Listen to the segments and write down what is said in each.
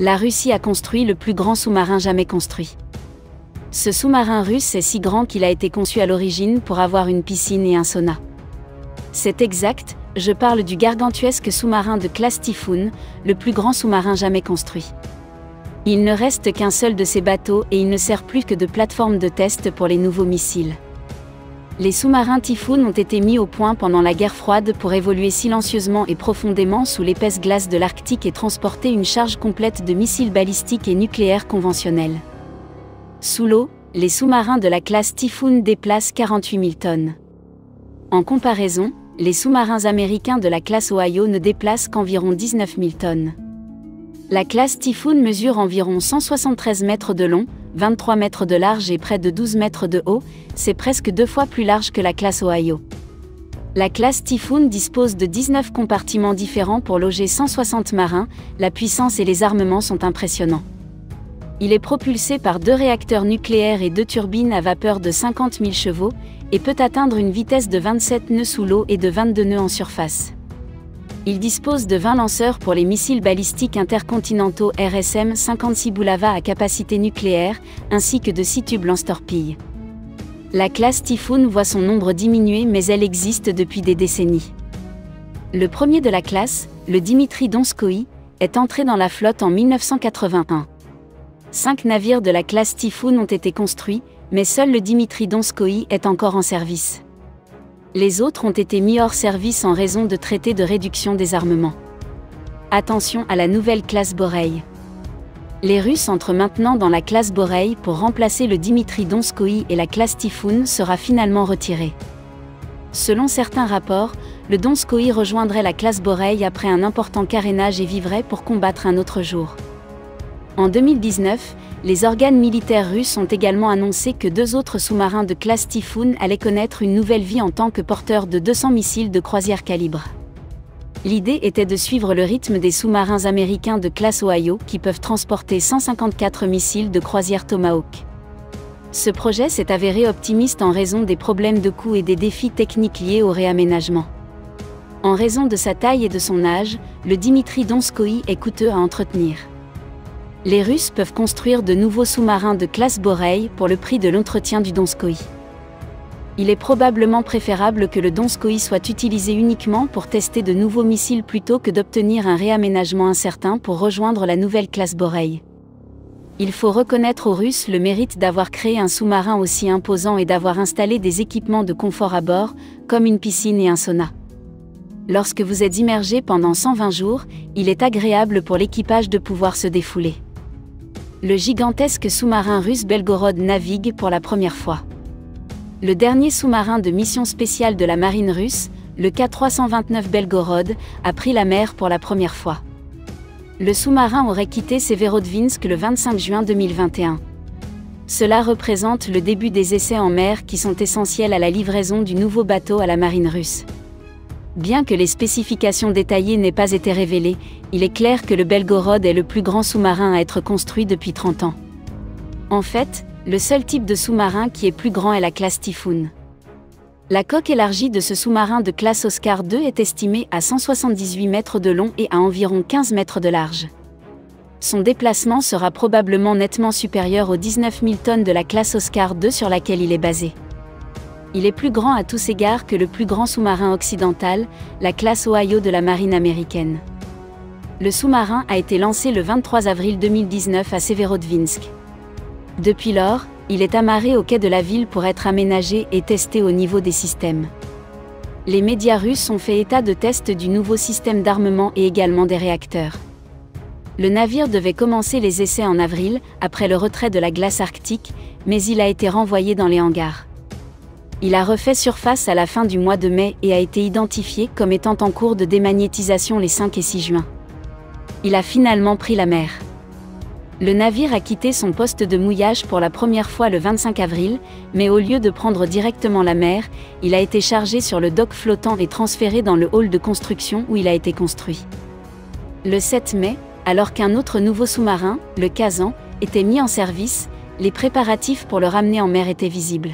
La Russie a construit le plus grand sous-marin jamais construit. Ce sous-marin russe est si grand qu'il a été conçu à l'origine pour avoir une piscine et un sauna. C'est exact, je parle du gargantuesque sous-marin de classe Typhoon, le plus grand sous-marin jamais construit. Il ne reste qu'un seul de ces bateaux et il ne sert plus que de plateforme de test pour les nouveaux missiles. Les sous-marins Typhoon ont été mis au point pendant la guerre froide pour évoluer silencieusement et profondément sous l'épaisse glace de l'Arctique et transporter une charge complète de missiles balistiques et nucléaires conventionnels. Sous l'eau, les sous-marins de la classe Typhoon déplacent 48 000 tonnes. En comparaison, les sous-marins américains de la classe Ohio ne déplacent qu'environ 19 000 tonnes. La classe Typhoon mesure environ 173 mètres de long, 23 mètres de large et près de 12 mètres de haut, c'est presque 2 fois plus large que la classe Ohio. La classe Typhoon dispose de 19 compartiments différents pour loger 160 marins, la puissance et les armements sont impressionnants. Il est propulsé par 2 réacteurs nucléaires et 2 turbines à vapeur de 50 000 chevaux, et peut atteindre une vitesse de 27 nœuds sous l'eau et de 22 nœuds en surface. Il dispose de 20 lanceurs pour les missiles balistiques intercontinentaux RSM-56 Bulava à capacité nucléaire, ainsi que de 6 tubes lance-torpilles. La classe Typhoon voit son nombre diminuer mais elle existe depuis des décennies. Le premier de la classe, le Dimitri Donskoï, est entré dans la flotte en 1981. 5 navires de la classe Typhoon ont été construits, mais seul le Dimitri Donskoï est encore en service. Les autres ont été mis hors service en raison de traités de réduction des armements. Attention à la nouvelle classe Borei. Les Russes entrent maintenant dans la classe Borei pour remplacer le Dimitri Donskoï et la classe Typhoon sera finalement retirée. Selon certains rapports, le Donskoï rejoindrait la classe Borei après un important carénage et vivrait pour combattre un autre jour. En 2019, les organes militaires russes ont également annoncé que 2 autres sous-marins de classe Typhoon allaient connaître une nouvelle vie en tant que porteurs de 200 missiles de croisière calibre. L'idée était de suivre le rythme des sous-marins américains de classe Ohio qui peuvent transporter 154 missiles de croisière Tomahawk. Ce projet s'est avéré optimiste en raison des problèmes de coût et des défis techniques liés au réaménagement. En raison de sa taille et de son âge, le Dimitri Donskoï est coûteux à entretenir. Les Russes peuvent construire de nouveaux sous-marins de classe Borei pour le prix de l'entretien du Donskoï. Il est probablement préférable que le Donskoï soit utilisé uniquement pour tester de nouveaux missiles plutôt que d'obtenir un réaménagement incertain pour rejoindre la nouvelle classe Borei. Il faut reconnaître aux Russes le mérite d'avoir créé un sous-marin aussi imposant et d'avoir installé des équipements de confort à bord, comme une piscine et un sauna. Lorsque vous êtes immergé pendant 120 jours, il est agréable pour l'équipage de pouvoir se défouler. Le gigantesque sous-marin russe Belgorod navigue pour la première fois. Le dernier sous-marin de mission spéciale de la marine russe, le K-329 Belgorod, a pris la mer pour la première fois. Le sous-marin aurait quitté Severodvinsk le 25 juin 2021. Cela représente le début des essais en mer qui sont essentiels à la livraison du nouveau bateau à la marine russe. Bien que les spécifications détaillées n'aient pas été révélées, il est clair que le Belgorod est le plus grand sous-marin à être construit depuis 30 ans. En fait, le seul type de sous-marin qui est plus grand est la classe Typhoon. La coque élargie de ce sous-marin de classe Oscar II est estimée à 178 mètres de long et à environ 15 mètres de large. Son déplacement sera probablement nettement supérieur aux 19 000 tonnes de la classe Oscar II sur laquelle il est basé. Il est plus grand à tous égards que le plus grand sous-marin occidental, la classe Ohio de la marine américaine. Le sous-marin a été lancé le 23 avril 2019 à Severodvinsk. Depuis lors, il est amarré au quai de la ville pour être aménagé et testé au niveau des systèmes. Les médias russes ont fait état de tests du nouveau système d'armement et également des réacteurs. Le navire devait commencer les essais en avril, après le retrait de la glace arctique, mais il a été renvoyé dans les hangars. Il a refait surface à la fin du mois de mai et a été identifié comme étant en cours de démagnétisation les 5 et 6 juin. Il a finalement pris la mer. Le navire a quitté son poste de mouillage pour la première fois le 25 avril, mais au lieu de prendre directement la mer, il a été chargé sur le dock flottant et transféré dans le hall de construction où il a été construit. Le 7 mai, alors qu'un autre nouveau sous-marin, le Kazan, était mis en service, les préparatifs pour le ramener en mer étaient visibles.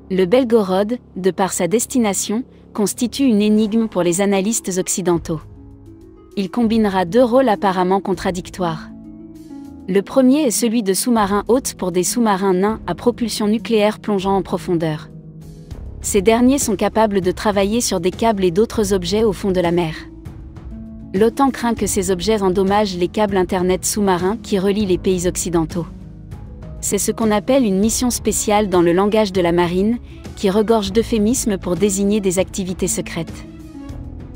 Le Belgorod, de par sa destination, constitue une énigme pour les analystes occidentaux. Il combinera 2 rôles apparemment contradictoires. Le premier est celui de sous-marins hôtes pour des sous-marins nains à propulsion nucléaire plongeant en profondeur. Ces derniers sont capables de travailler sur des câbles et d'autres objets au fond de la mer. L'OTAN craint que ces objets endommagent les câbles Internet sous-marins qui relient les pays occidentaux. C'est ce qu'on appelle une mission spéciale dans le langage de la marine, qui regorge d'euphémismes pour désigner des activités secrètes.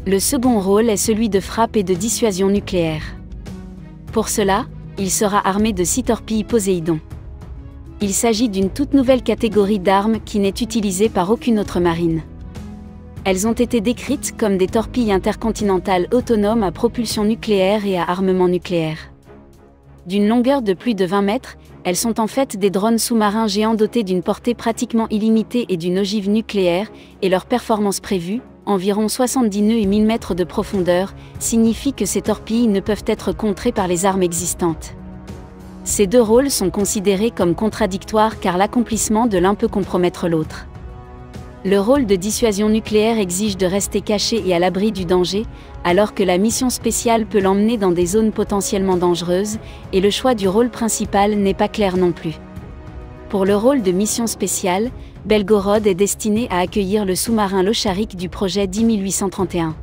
Le second rôle est celui de frappe et de dissuasion nucléaire. Pour cela, il sera armé de 6 torpilles Poséidon. Il s'agit d'une toute nouvelle catégorie d'armes qui n'est utilisée par aucune autre marine. Elles ont été décrites comme des torpilles intercontinentales autonomes à propulsion nucléaire et à armement nucléaire. D'une longueur de plus de 20 mètres, elles sont en fait des drones sous-marins géants dotés d'une portée pratiquement illimitée et d'une ogive nucléaire, et leur performance prévue, environ 70 nœuds et 1000 mètres de profondeur, signifie que ces torpilles ne peuvent être contrées par les armes existantes. Ces deux rôles sont considérés comme contradictoires car l'accomplissement de l'un peut compromettre l'autre. Le rôle de dissuasion nucléaire exige de rester caché et à l'abri du danger, alors que la mission spéciale peut l'emmener dans des zones potentiellement dangereuses, et le choix du rôle principal n'est pas clair non plus. Pour le rôle de mission spéciale, Belgorod est destiné à accueillir le sous-marin Locharik du projet 10831.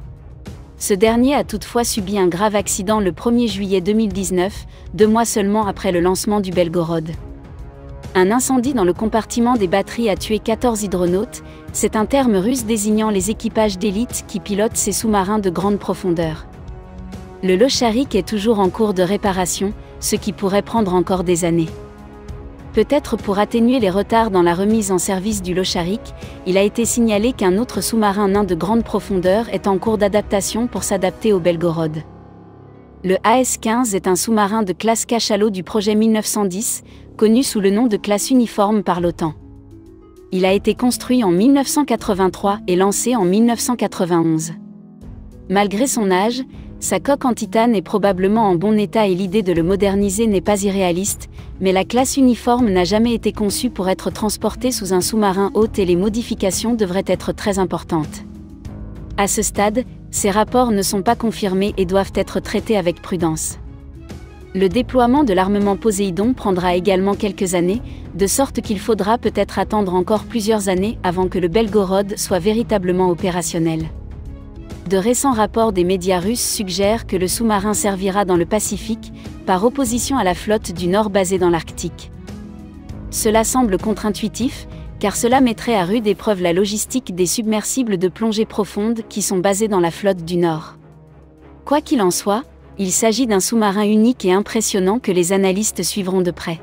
Ce dernier a toutefois subi un grave accident le 1er juillet 2019, 2 mois seulement après le lancement du Belgorod. Un incendie dans le compartiment des batteries a tué 14 hydronautes, c'est un terme russe désignant les équipages d'élite qui pilotent ces sous-marins de grande profondeur. Le Locharik est toujours en cours de réparation, ce qui pourrait prendre encore des années. Peut-être pour atténuer les retards dans la remise en service du Locharik, il a été signalé qu'un autre sous-marin nain de grande profondeur est en cours d'adaptation pour s'adapter au Belgorod. Le AS-15 est un sous-marin de classe cachalot du projet 1910, connu sous le nom de classe uniforme par l'OTAN. Il a été construit en 1983 et lancé en 1991. Malgré son âge, sa coque en titane est probablement en bon état et l'idée de le moderniser n'est pas irréaliste, mais la classe uniforme n'a jamais été conçue pour être transportée sous un sous-marin hôte et les modifications devraient être très importantes. À ce stade, ces rapports ne sont pas confirmés et doivent être traités avec prudence. Le déploiement de l'armement Poséidon prendra également quelques années, de sorte qu'il faudra peut-être attendre encore plusieurs années avant que le Belgorod soit véritablement opérationnel. De récents rapports des médias russes suggèrent que le sous-marin servira dans le Pacifique, par opposition à la flotte du Nord basée dans l'Arctique. Cela semble contre-intuitif, car cela mettrait à rude épreuve la logistique des submersibles de plongée profonde qui sont basés dans la flotte du Nord. Quoi qu'il en soit, il s'agit d'un sous-marin unique et impressionnant que les analystes suivront de près.